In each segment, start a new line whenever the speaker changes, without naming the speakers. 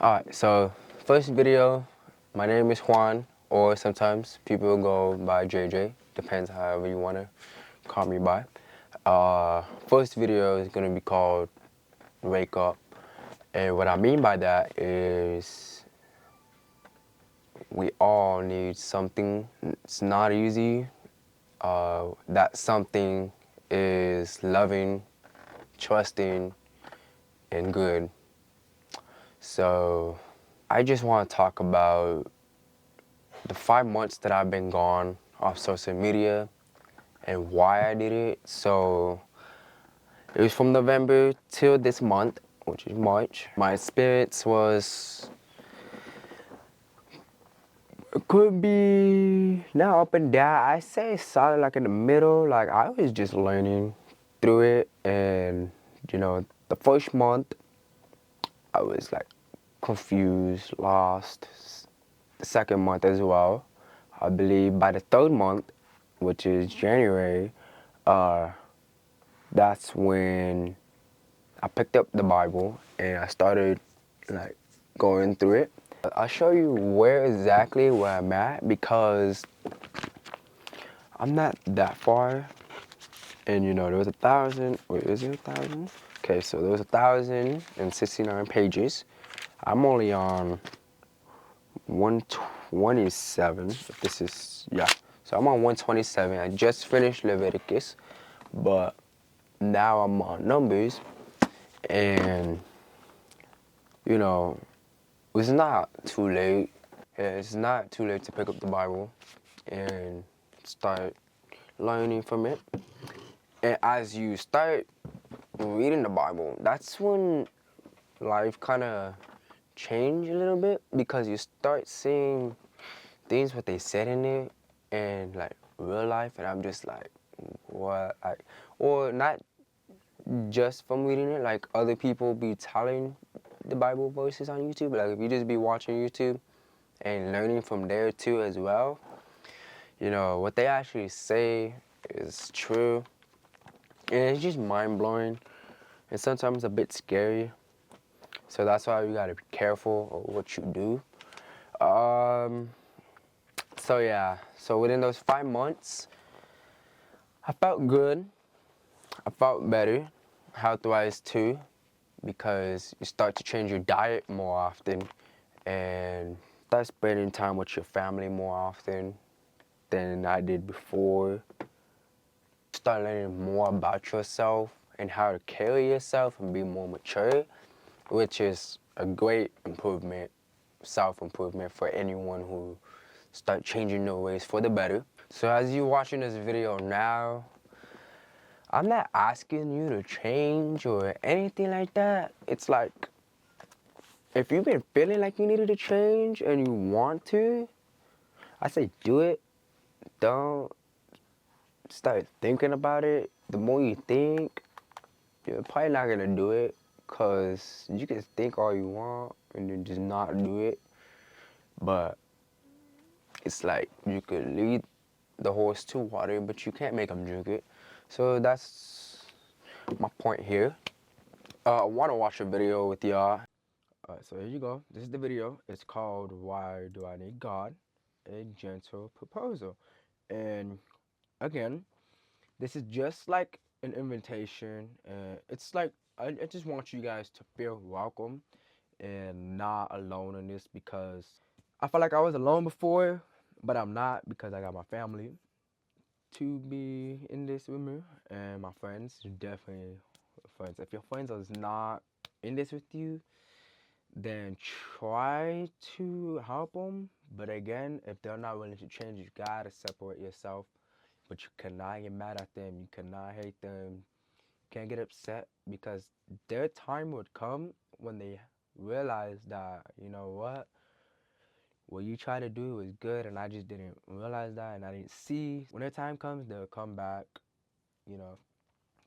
Alright, so first video, my name is Juan, or sometimes people go by JJ, depends however you want to call me by. First video is going to be called Wake Up, and what I mean by that is we all need something. It's not easy. That something is loving, trusting, and good. So I just want to talk about the 5 months that I've been gone off social media and why I did it. So it was from November till this month, which is March. My spirits was, it could be now up and down. I say solid like in the middle. Like I was just learning through it, and the first month I was like confused, lost. The second month as well. I believe by the third month, which is January, that's when I picked up the Bible and I started like going through it. I'll show you where exactly where I'm at because I'm not that far. And there was 1,000, wait, is it 1,000? Okay, so there was 1,069 pages. I'm only on 127. This is, yeah. So I'm on 127. I just finished Leviticus, but now I'm on Numbers, and it's not too late. Yeah, it's not too late to pick up the Bible and start learning from it. And as you start reading the Bible, that's when life kind of change a little bit because you start seeing things what they said in it and like real life, and I'm just like, what? Or not just from reading it, like other people be telling the Bible verses on YouTube. Like if you just be watching YouTube and learning from there too as well, what they actually say is true, and it's just mind blowing and sometimes a bit scary. So that's why you gotta be careful of what you do. So yeah, so within those 5 months, I felt good. I felt better, health-wise too, because you start to change your diet more often and start spending time with your family more often than I did before. Start learning more about yourself and how to carry yourself and be more mature, which is a great improvement, self-improvement for anyone who start changing their ways for the better. So as you watching this video now, I'm not asking you to change or anything like that. It's like, if you've been feeling like you needed to change and you want to, I say do it. Don't start thinking about it. The more you think, you're probably not gonna do it, because you can think all you want and then just not do it. But it's like you could lead the horse to water, but you can't make him drink it. So that's my point here. I want to watch a video with y'all. Alright, so here you go. This is the video. It's called Why Do I Need God? A Gentle Proposal. And again, this is just like an invitation. It's like, I just want you guys to feel welcome and not alone in this, because I felt like I was alone before, but I'm not, because I got my family to be in this with me and my friends. Definitely friends. If your friends is not in this with you, then try to help them. But again, if they're not willing to change, you gotta separate yourself. But you cannot get mad at them. You cannot hate them. You can't get upset, because their time would come when they realize that, what you try to do was good and I just didn't realize that and I didn't see. When their time comes, they'll come back. You know,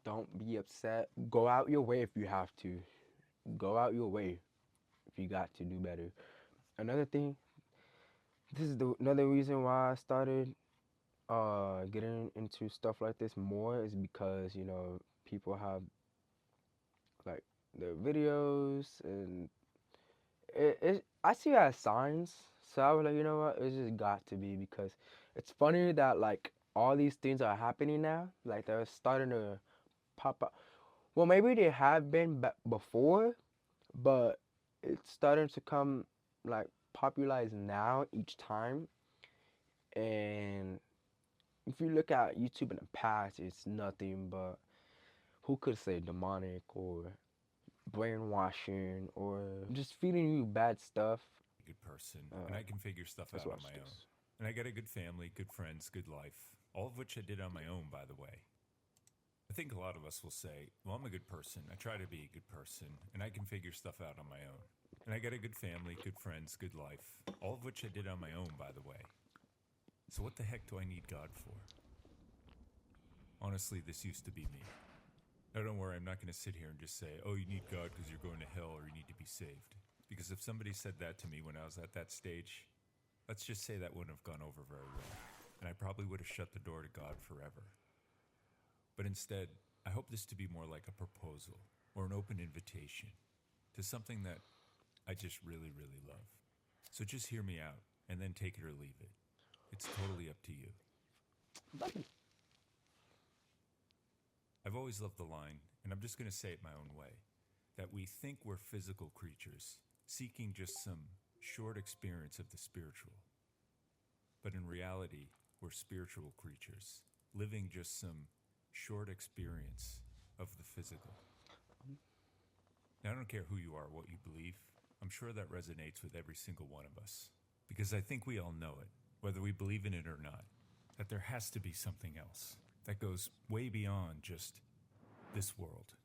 don't be upset. Go out your way if you have to. Go out your way if you got to do better. Another thing, this is another reason why I started getting into stuff like this more, is because people have like their videos, and I see it as signs. So I was like, you know what? It's just got to be because it's funny that like all these things are happening now. Like they're starting to pop up. Well, maybe they have been before, but it's starting to come like popularized now each time. And if you look at YouTube in the past, it's nothing but who could say demonic or brainwashing or just feeding you bad stuff.
Good person, and I can figure stuff
Let's
out on
watch
my own.
this.
And I got a good family, good friends, good life, all of which I did on my own, by the way. I think a lot of us will say, well, I'm a good person. I try to be a good person, and I can figure stuff out on my own. And I got a good family, good friends, good life, all of which I did on my own, by the way. So what the heck do I need God for? Honestly, this used to be me. Now, don't worry, I'm not going to sit here and just say, oh, you need God because you're going to hell or you need to be saved. Because if somebody said that to me when I was at that stage, let's just say that wouldn't have gone over very well. And I probably would have shut the door to God forever. But instead, I hope this to be more like a proposal or an open invitation to something that I just really, really love. So just hear me out and then take it or leave it. It's totally up to you. I've always loved the line, and I'm just going to say it my own way, that we think we're physical creatures, seeking just some short experience of the spiritual. But in reality, we're spiritual creatures, living just some short experience of the physical. Now, I don't care who you are, what you believe. I'm sure that resonates with every single one of us. Because I think we all know it, whether we believe in it or not, that there has to be something else that goes way beyond just this world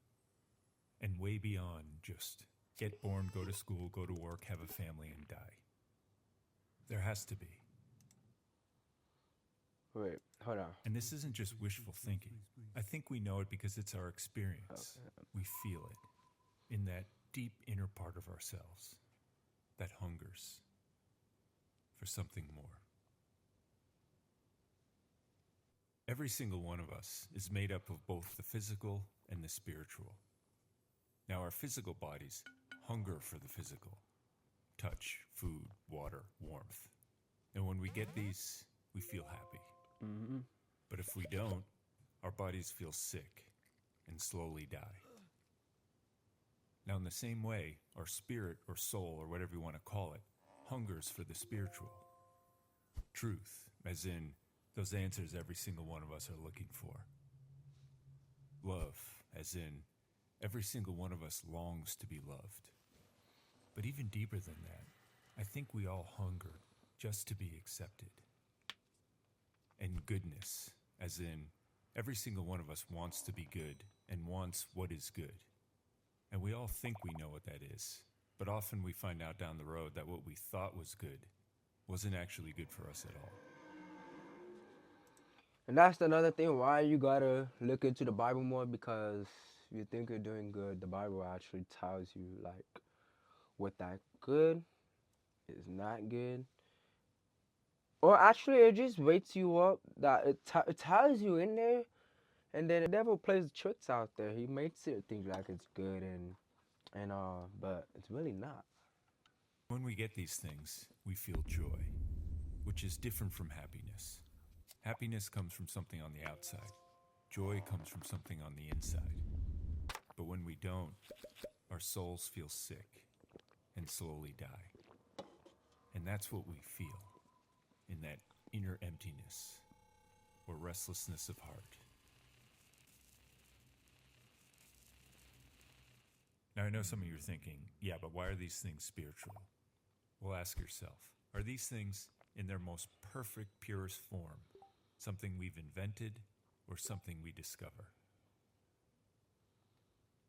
and way beyond just get born, go to school, go to work, have a family, and die. There has to be.
Wait, hold on.
And this isn't just wishful thinking. I think we know it because it's our experience. We feel it in that deep inner part of ourselves that hungers for something more. Every single one of us is made up of both the physical and the spiritual. Now, our physical bodies hunger for the physical touch, food, water, warmth. And when we get these, we feel happy. But if we don't, our bodies feel sick and slowly die. Now, in the same way, our spirit or soul, or whatever you want to call it, hungers for the spiritual truth, as in those answers every single one of us are looking for. Love, as in every single one of us longs to be loved. But even deeper than that, I think we all hunger just to be accepted. And goodness, as in every single one of us wants to be good and wants what is good. And we all think we know what that is. But often we find out down the road that what we thought was good wasn't actually good for us at all.
And that's another thing why you gotta look into the Bible more, because if you think you're doing good, the Bible actually tells you like what that good is not good. Or actually, it just wakes you up that it tells you in there, and then the devil plays tricks out there. He makes it think like it's good and but it's really not.
When we get these things, we feel joy, which is different from happiness. Happiness comes from something on the outside. Joy comes from something on the inside. But when we don't, our souls feel sick and slowly die. And that's what we feel in that inner emptiness or restlessness of heart. Now, I know some of you are thinking, yeah, but why are these things spiritual? Well, ask yourself, are these things in their most perfect, purest form something we've invented or something we discover?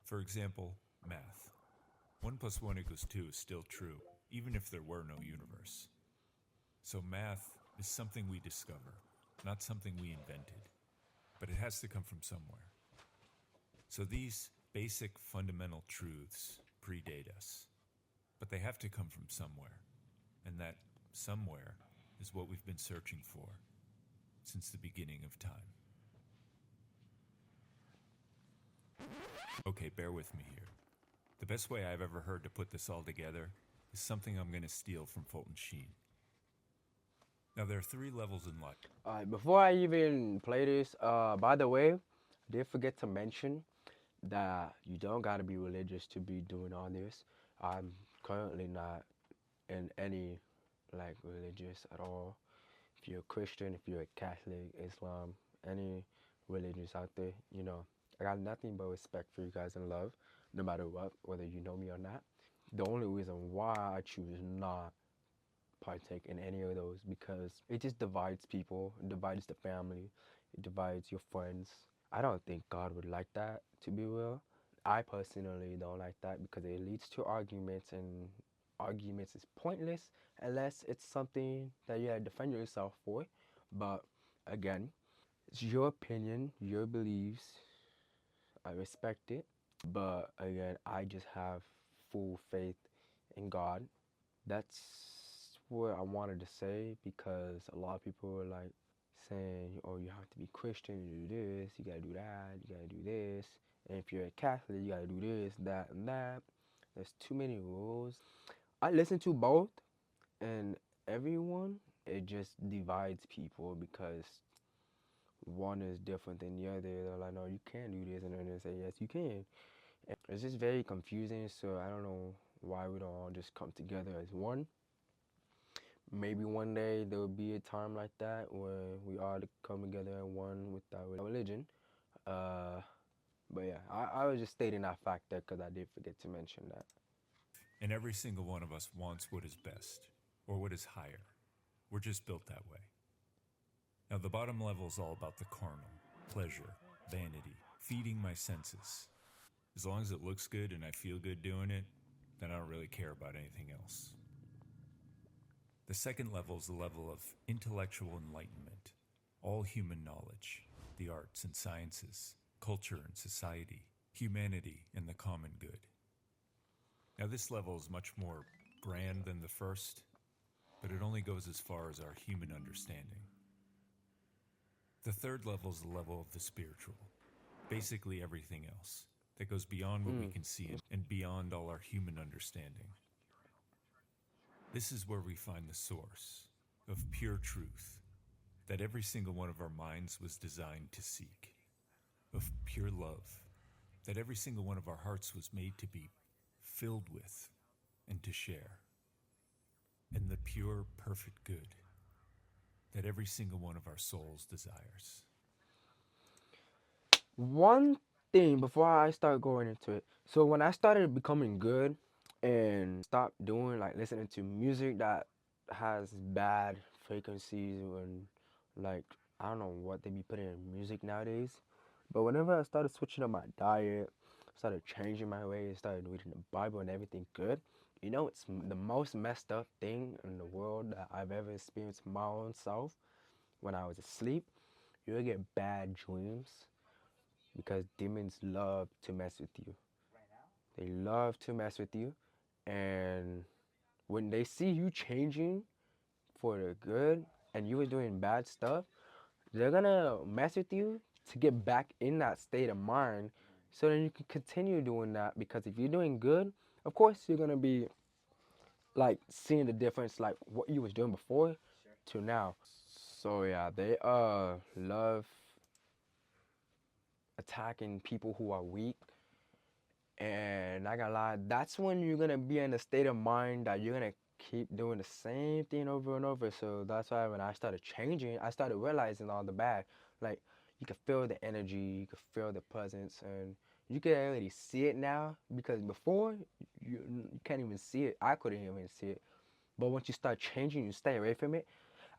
For example, math. 1 + 1 = 2 is still true, even if there were no universe. So math is something we discover, not something we invented. But it has to come from somewhere. So these basic fundamental truths predate us. But they have to come from somewhere. And that somewhere is what we've been searching for since the beginning of time. Okay, bear with me here. The best way I've ever heard to put this all together is something I'm going to steal from Fulton Sheen. Now, there are 3 levels in life.
Alright, before I even play this, by the way, I did forget to mention that you don't gotta be religious to be doing all this. I'm currently not in any like religious at all. If you're a Christian, if you're a Catholic, Islam, any religions out there, you know, I got nothing but respect for you guys and love, no matter what, whether you know me or not. The only reason why I choose not partake in any of those because it just divides people, it divides the family, it divides your friends. I don't think God would like that, to be real. I personally don't like that because it leads to arguments, and arguments is pointless unless it's something that you had to defend yourself for. But again, it's your opinion, your beliefs. I respect it. But again, I just have full faith in God. That's what I wanted to say because a lot of people were like saying, oh, you have to be Christian to do this, you gotta do that, you gotta do this. And if you're a Catholic, you gotta do this, that, and that. There's too many rules. I listen to both, and everyone, it just divides people because one is different than the other. They're like, no, you can't do this, and then they say, yes, you can. And it's just very confusing, so I don't know why we don't all just come together as one. Maybe one day there will be a time like that where we all come together in one with our religion. Uh, but yeah, I was just stating that fact there because I did forget to mention that.
And every single one of us wants what is best or what is higher. We're just built that way. Now, the bottom level is all about the carnal, pleasure, vanity, feeding my senses. As long as it looks good and I feel good doing it, then I don't really care about anything else. The second level is the level of intellectual enlightenment, all human knowledge, the arts and sciences, culture and society, humanity and the common good. Now, this level is much more grand than the first, but it only goes as far as our human understanding. The third level is the level of the spiritual, basically everything else that goes beyond what we can see and beyond all our human understanding. This is where we find the source of pure truth that every single one of our minds was designed to seek, of pure love that every single one of our hearts was made to be filled with and to share, and the pure, perfect good that every single one of our souls desires.
One thing before I start going into it. So when I started becoming good and stopped doing like listening to music that has bad frequencies and like I don't know what they be putting in music nowadays. But whenever I started switching up my diet, started changing my ways, started reading the Bible and everything good, you know, it's the most messed up thing in the world that I've ever experienced my own self. When I was asleep, you would get bad dreams because demons love to mess with you. They love to mess with you, and when they see you changing for the good and you were doing bad stuff, they're gonna mess with you to get back in that state of mind so then you can continue doing that because if you're doing good, of course you're gonna be like seeing the difference like what you was doing before to now. So yeah, they love attacking people who are weak. And not gonna lie, that's when you're gonna be in a state of mind that you're gonna keep doing the same thing over and over. So that's why when I started changing, I started realizing all the bad. Like you can feel the energy, you can feel the presence, and you can already see it now. Because before you can't even see it. I couldn't even see it. But once you start changing, you stay away from it.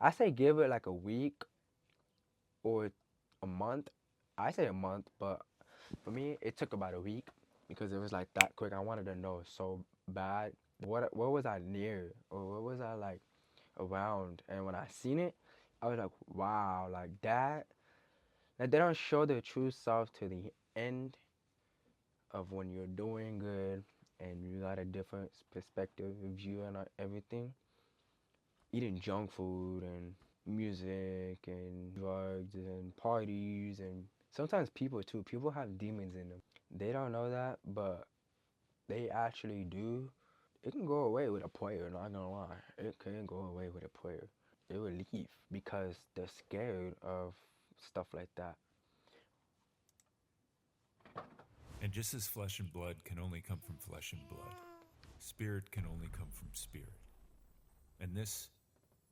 I say give it like a week or a month. I say a month, but for me, it took about a week because it was like that quick. I wanted to know so bad. What was I near or what was I like around? And when I seen it, I was like, wow, like that. Like they don't show their true self to the end of when you're doing good and you got a different perspective view and everything. Eating junk food and music and drugs and parties and sometimes people too. People have demons in them. They don't know that, but they actually do. it can go away with a player, not gonna lie. It can go away with a player. They will leave because they're scared of stuff like that.
And just as flesh and blood can only come from flesh and blood, spirit can only come from spirit. And this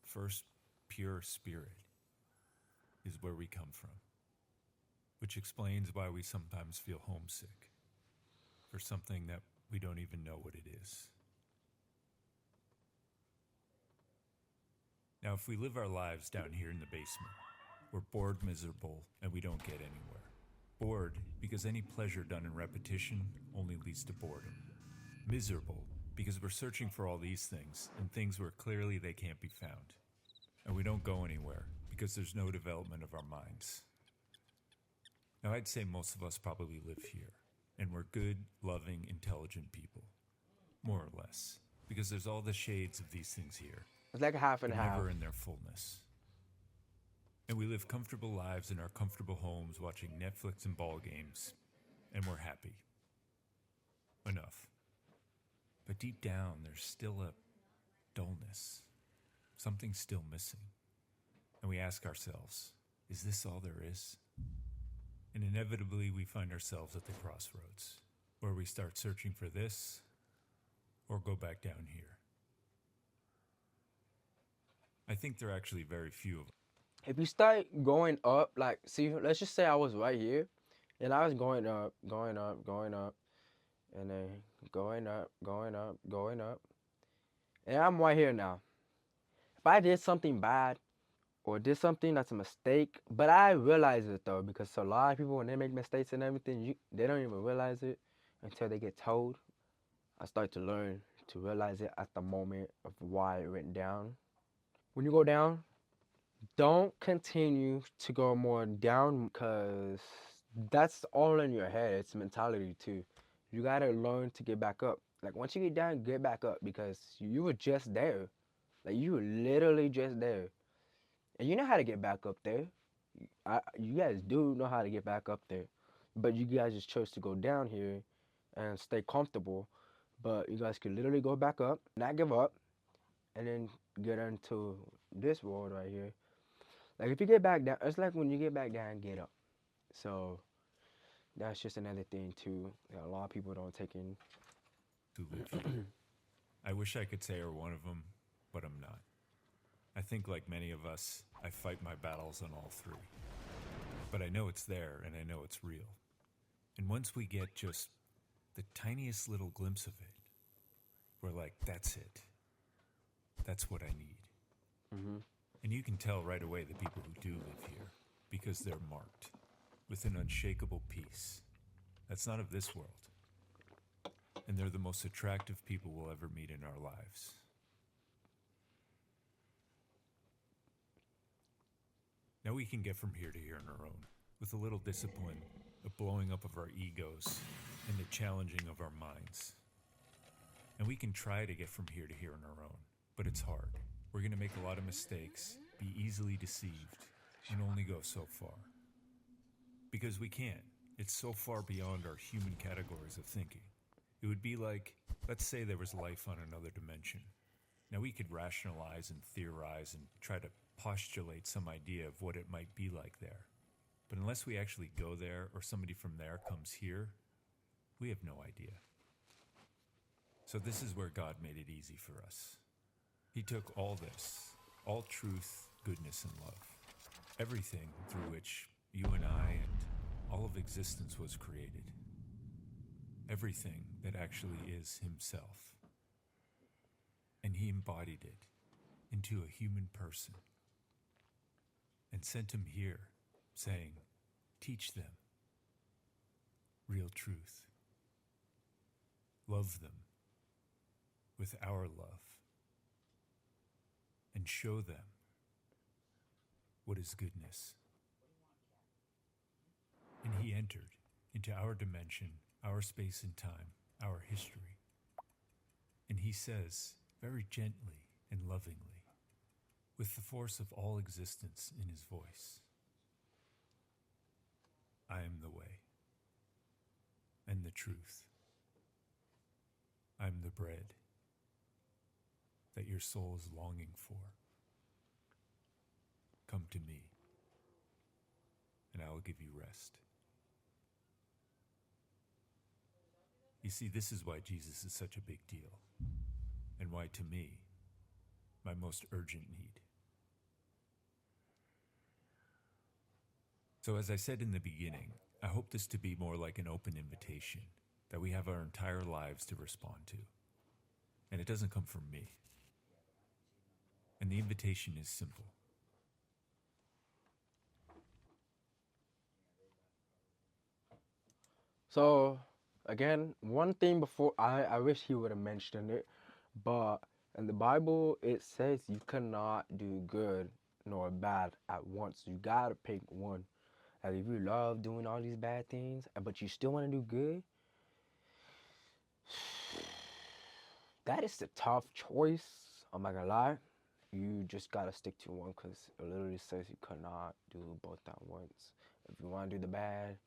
first pure spirit is where we come from, which explains why we sometimes feel homesick for something that we don't even know what it is. Now, if we live our lives down here in the basement, we're bored, miserable, and we don't get anywhere. Bored because any pleasure done in repetition only leads to boredom. Miserable because we're searching for all these things and things where clearly they can't be found. And we don't go anywhere because there's no development of our minds. Now, I'd say most of us probably live here, and we're good, loving, intelligent people. More or less, because there's all the shades of these things here,
It's like a half and
but
half.
never in their fullness. And we live comfortable lives in our comfortable homes watching Netflix and ball games, and we're happy. Enough. But deep down, there's still a dullness. Something's still missing. And we ask ourselves, is this all there is? And inevitably, we find ourselves at the crossroads, where we start searching for this or go back down here. I think there are actually very few of us.
If you start going up, like, see, let's just say I was right here, and I was going up, going up, going up, and then going up, going up, going up, and I'm right here now. If I did something bad or did something that's a mistake, but I realize it though, because a lot of people, when they make mistakes and everything, they don't even realize it until they get told. I start to learn to realize it at the moment of why it went down. When you go down, don't continue to go more down because that's all in your head. It's mentality too. You gotta learn to get back up. Like once you get down, get back up because you were just there. Like you were literally just there. And you know how to get back up there. You guys do know how to get back up there. But you guys just chose to go down here and stay comfortable. But you guys could literally go back up, not give up, and then get into this world right here. Like if you get back down, it's like when you get back down, get up. So that's just another thing too that a lot of people don't take in.
Who live here. I wish I could say are one of them, but I'm not. I think, like many of us, I fight my battles on all three. But I know it's there, and I know it's real. And once we get just the tiniest little glimpse of it, we're like, that's it. That's what I need.
Mm-hmm.
And you can tell right away the people who do live here, because they're marked with an unshakable peace that's not of this world. And they're the most attractive people we'll ever meet in our lives. Now we can get from here to here on our own, with a little discipline, the blowing up of our egos, and the challenging of our minds. And we can try to get from here to here on our own, but it's hard. We're going to make a lot of mistakes, be easily deceived, and only go so far. Because we can't. It's so far beyond our human categories of thinking. It would be like, let's say there was life on another dimension. Now we could rationalize and theorize and try to postulate some idea of what it might be like there. But unless we actually go there or somebody from there comes here, we have no idea. So this is where God made it easy for us. He took all this, all truth, goodness, and love, everything through which you and I and all of existence was created, everything that actually is Himself, and He embodied it into a human person and sent him here saying, teach them real truth. Love them with our love and show them what is goodness. And He entered into our dimension, our space and time, our history. And He says, very gently and lovingly, with the force of all existence in His voice, I am the way and the truth. I'm the bread that your soul is longing for. Come to me, and I will give you rest. You see, this is why Jesus is such a big deal, and why, to me, my most urgent need. So, as I said in the beginning, I hope this to be more like an open invitation that we have our entire lives to respond to. And it doesn't come from me. And the invitation is simple.
So, again, one thing before I wish he would have mentioned it, but in the Bible it says you cannot do good nor bad at once. You gotta pick one. And if you love doing all these bad things, but you still want to do good, that is the tough choice. I'm not gonna lie. You just gotta stick to one because it literally says you cannot do both at once. If you want to do the bad,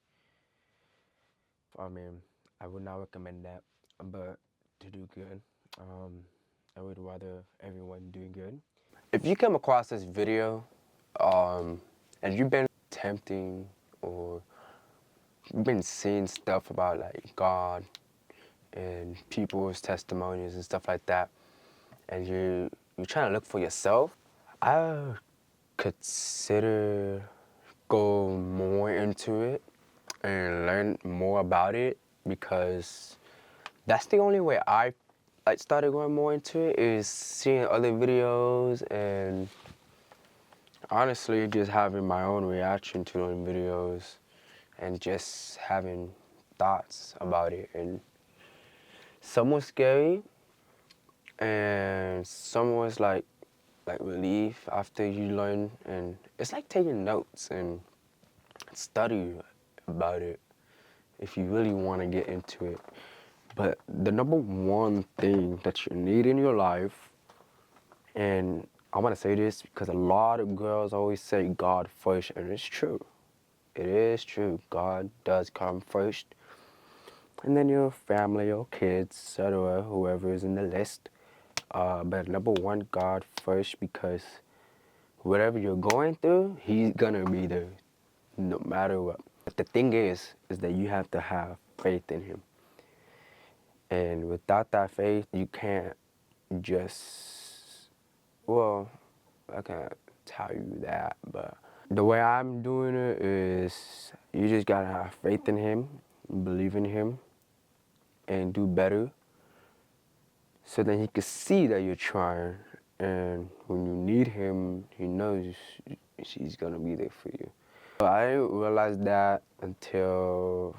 I mean, I would not recommend that. But to do good, I would rather everyone doing good.
If you come across this video, and you've been tempting or you've been seeing stuff about like God and people's testimonies and stuff like that, and you're trying to look for yourself, I consider go more into it and learn more about it, because that's the only way I started going more into it, is seeing other videos and honestly just having my own reaction to those videos and just having thoughts about it. And some was scary and some was like relief after you learn, and it's like taking notes and study about it if you really want to get into it. But the number one thing that you need in your life, and I want to say this because a lot of girls always say God first, and it's true. It is true. God does come first. And then your family, your kids, etc., whoever is in the list. But number one, God first, because whatever you're going through, He's gonna be there no matter what. But the thing is that you have to have faith in Him. And without that faith, you can't just, well, I can't tell you that, but the way I'm doing it is you just gotta have faith in Him, believe in Him, and do better. So then He can see that you're trying, and when you need Him, He knows He's gonna be there for you. But I didn't realize that until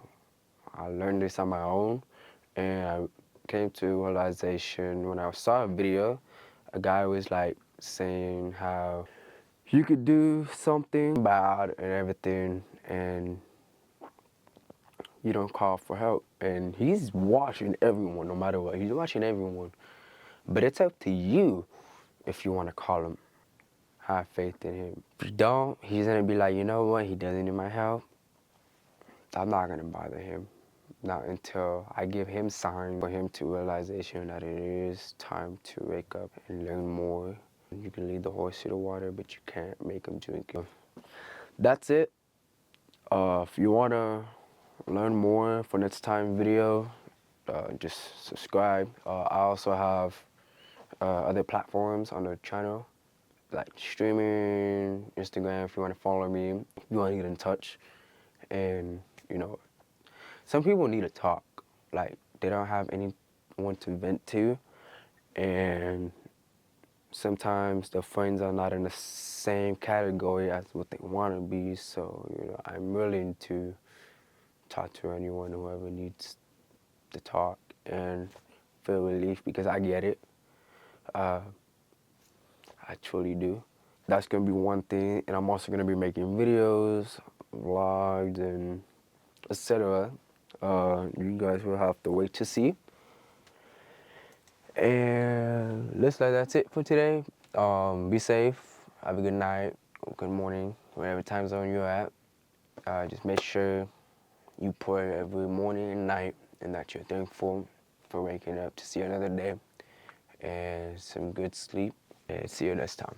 I learned this on my own, and I came to a realization when I saw a video. A guy was like saying how you could do something bad and everything, and you don't call for help. And He's watching everyone, no matter what. He's watching everyone. But it's up to you if you want to call Him. Have faith in Him. If you don't, He's going to be like, you know what? He doesn't need my help. I'm not going to bother Him. Not until I give Him sign for Him to realization that it is time to wake up and learn more. You can lead the horse to the water, but you can't make him drink it. That's it. If you want to learn more for next time video, just subscribe. I also have other platforms on the channel, like streaming, Instagram, if you want to follow me, if you want to get in touch. And, you know, some people need to talk. Like, they don't have anyone to vent to. And sometimes the friends are not in the same category as what they want to be. So, you know, I'm willing to talk to anyone, whoever needs to talk and feel relief, because I get it. I truly do. That's going to be one thing. And I'm also going to be making videos, vlogs, and etc. You guys will have to wait to see. And looks like that's it for today. Be safe. Have a good night, good morning, whatever time zone you're at. Just make sure you pray every morning and night, and that you're thankful for waking up to see another day. and some good sleep. And see you next time.